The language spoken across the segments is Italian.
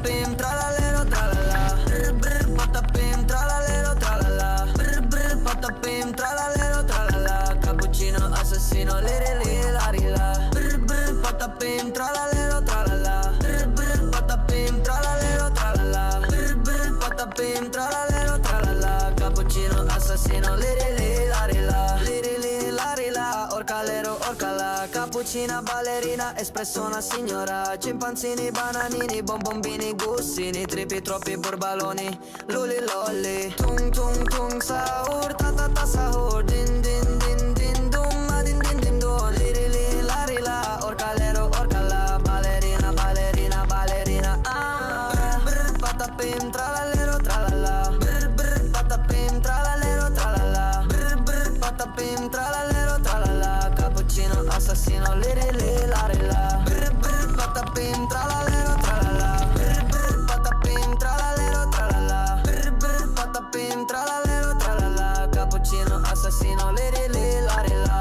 patapim, tralalero, tralala. Brr brr, patapim, tralalero, tralala. Brr brr, patapim, tralalero, tralala. Cappuccino assassino, liri li la rila. Brr brr, patapim, tralalero, tralala. Brr brr, patapim, tralalero, tralala. Brr brr, patapim, tralalero, tralala. Cappuccino assassino, liri li la rila. Liri li la rila, orcalero, orcala. Cappuccina ballerina, espresso una signora. Cimpanzini, bananini, bonbombini, gussini. Tripi, troppi borbaloni, luli lolli. Tung tung tung sahur, ta ta ta sahur. Din din din din dum, ma din din din dum. Liri li la rila, orcalero, orcala. Ballerina, ballerina, ballerina, ah. Brr brr, patapim, tralalero, tralala. Brr brr, patapim, tralalero, tralala. Brr brr, patapim, tralalero, tralala. Cappuccino assassino, liri li la rila. Brr brr, patapim, tralalero, tralala. Brr brr, patapim, tralalero, tralala. Brr brr, patapim, tralalero, tralala. Cappuccino assassino, liri li la rila.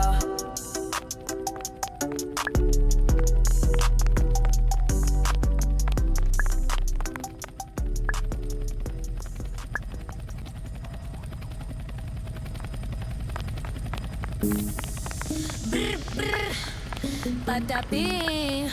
Brr, brr, patapim.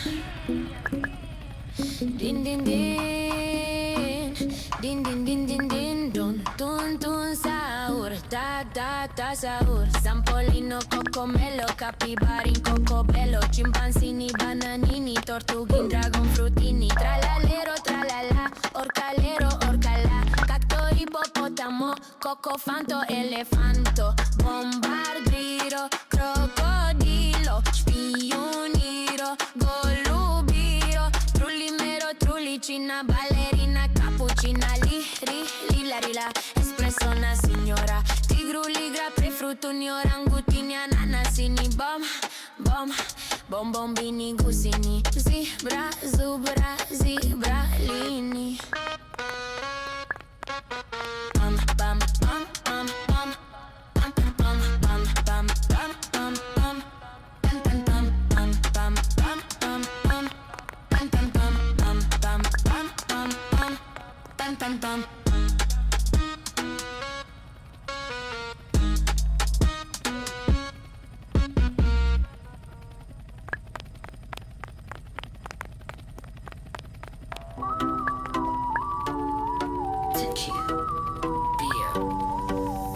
Din din din, din din din din din dun tun tun sahur, ta ta ta sahur. Sampolino, cocomelo, capibarin, cocobello. Cimpanzini, bananini, tortughin, dragon frutini. Tralalero, tralala, orcalero, orcala. Cacto, ippopotamo, cocofanto, elefanto. Bombardiro, crocodilo, spioniro, golubiro. Trullimero, trullicina, ballerina, cappuccina, li la rila. Espresso una signora. Tigruli, grapre, fruttuni, orangutini, ananasini. Bom, bom, bonbombini, gusini. Zebra, zubra, zibralini. Bam, bam, bam, bam, bam.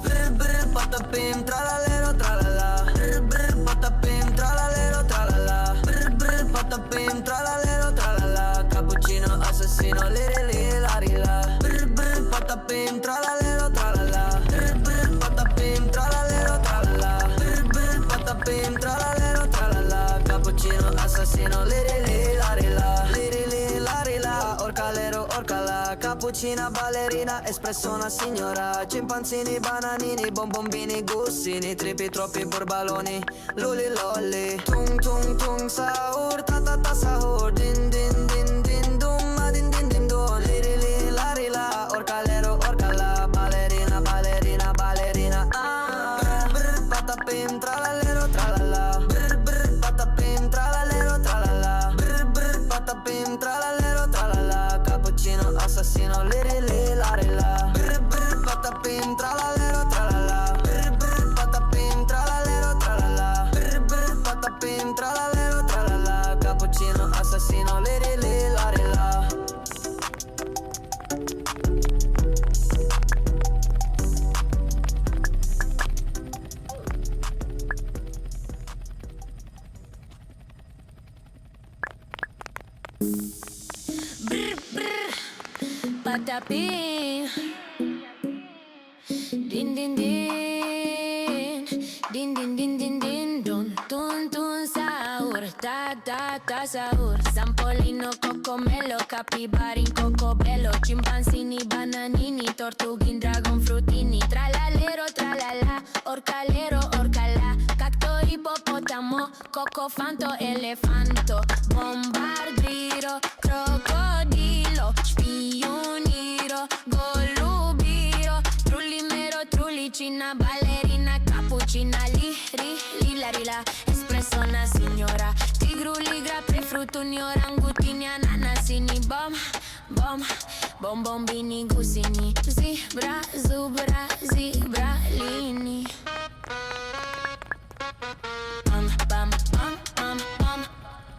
Brr brr, patapim, tralalero, tralala. Brr brr, patapim, tralalero, tralala. Brr brr, patapim, tralalero, tralala. Cappuccino assassino, liri li la rila. Brr brr, patapim, tralalero, tralala. Brr brr, patapim, tralalero, tralala. Brr brr, patapim, tralalero, tralala. Cappuccino assassino, liri li la rila. Liri li la rila, orcalero, orcala. Cappuccina ballerina, espresso una signora. Cimpanzini, bananini, bonbombini, gussini. Tripi, troppi borbaloni, luli lolli. Tung tung tung sahur, ta ta ta sahur. Din din din din dum, ma din din din dum. Liri li la rila, orcalero, orcala. Ballerina, ballerina, ballerina, ah. Brr brr, patapim, tralalero, tralala. Brr brr, patapim, tralalero, tralala. Brr brr, patapim, tralalero, tralala. Cappuccino assassino, liri li la rila. Brr brr, patapim, tralalero, tralala. Brr brr, patapim, tralalero, tralala. Brr brr, patapim, tralalero, tralala. Cappuccino assassino, liri li la rila. Brr, brr, patapim. Din din din, din din din din din dun tun tun sahur, ta ta ta sahur. Sampolino, cocomelo, capibarin, cocobello. Cimpanzini, bananini, tortughin, dragon frutini. Tralalero, tralala, orcalero, orcala. Cacto, ippopotamo, cocofanto, elefanto. Bombardiro, crocodilo, spioniro, golubiro. Trullimero, trullicina, ballerina, cappuccina, li la rila. Espresso una signora. Tigruli, grapre, fruttuni, orangutini, ananasini. Bom, bom. bom, bom bombini gusini, zebra, zubra, zebralini. Bam, bam, bam, bam, bam.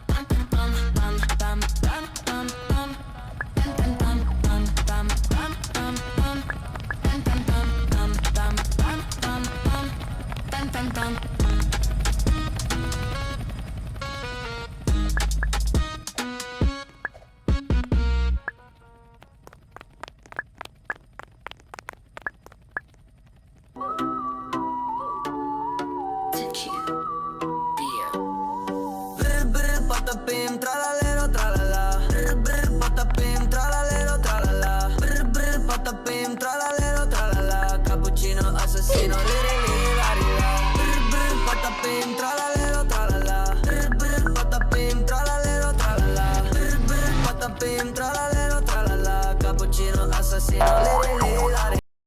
Bam, bam, bam, bam, bam, bam, bam. Bam, bam, bam, bam, bam, bam, bam. Bam, bam, bam, bam, bam, bam, bam. Bam, bam, bam. Brr brr patapim tralalero tralala. Brr brr patapim tralalero tralala. Brr brr patapim tralalero tralala. Cappuccino assassino liri liri lari la. Brr brr patapim tralalero tralala. Brr brr patapim tralalero tralala. Brr brr patapim tralalero tralala. Cappuccino assassino liri liri lari